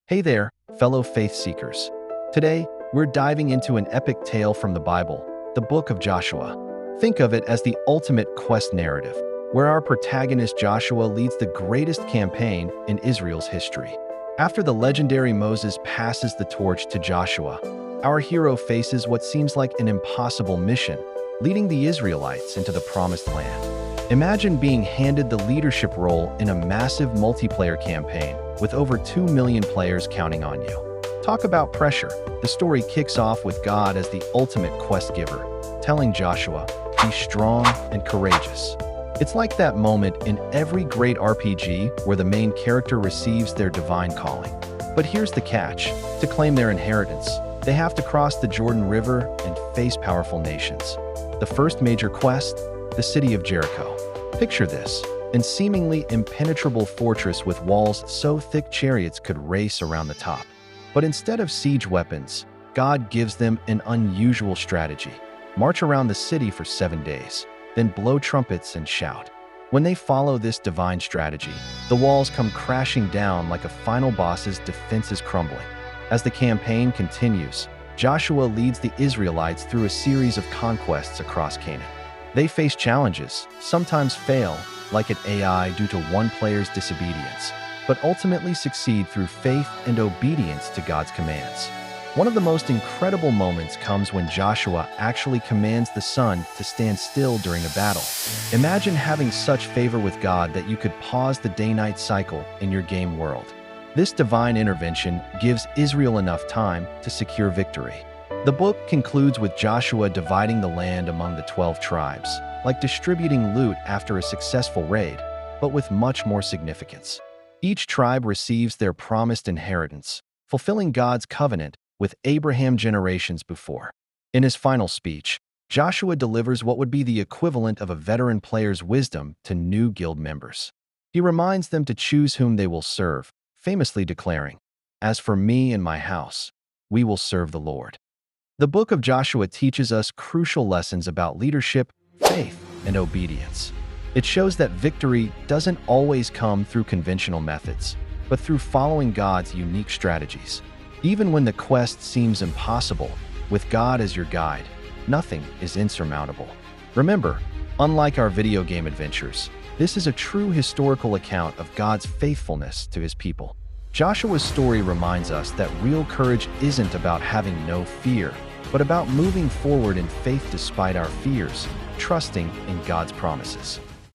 Hey there, fellow faith seekers. Today, we're diving into an epic tale from the Bible, the book of Joshua. Think of it as the ultimate quest narrative, where our protagonist Joshua leads the greatest campaign in Israel's history. After the legendary Moses passes the torch to Joshua, our hero faces what seems like an impossible mission, leading the Israelites into the Promised Land. Imagine being handed the leadership role in a massive multiplayer campaign with over 2 million players counting on you. Talk about pressure. The story kicks off with God as the ultimate quest giver, telling Joshua, "Be strong and courageous." It's like that moment in every great RPG where the main character receives their divine calling. But here's the catch. To claim their inheritance, they have to cross the Jordan River and face powerful nations. The first major quest, the city of Jericho. Picture this, a seemingly impenetrable fortress with walls so thick chariots could race around the top. But instead of siege weapons, God gives them an unusual strategy. March around the city for 7 days, then blow trumpets and shout. When they follow this divine strategy, the walls come crashing down like a final boss's defenses crumbling. As the campaign continues, Joshua leads the Israelites through a series of conquests across Canaan. They face challenges, sometimes fail, like at Ai due to one player's disobedience, but ultimately succeed through faith and obedience to God's commands. One of the most incredible moments comes when Joshua actually commands the sun to stand still during a battle. Imagine having such favor with God that you could pause the day-night cycle in your game world. This divine intervention gives Israel enough time to secure victory. The book concludes with Joshua dividing the land among the 12 tribes, like distributing loot after a successful raid, but with much more significance. Each tribe receives their promised inheritance, fulfilling God's covenant with Abraham generations before. In his final speech, Joshua delivers what would be the equivalent of a veteran player's wisdom to new guild members. He reminds them to choose whom they will serve, famously declaring, "As for me and my house, we will serve the Lord." The book of Joshua teaches us crucial lessons about leadership, faith, and obedience. It shows that victory doesn't always come through conventional methods, but through following God's unique strategies. Even when the quest seems impossible, with God as your guide, nothing is insurmountable. Remember, unlike our video game adventures, this is a true historical account of God's faithfulness to his people. Joshua's story reminds us that real courage isn't about having no fear, but about moving forward in faith despite our fears, trusting in God's promises.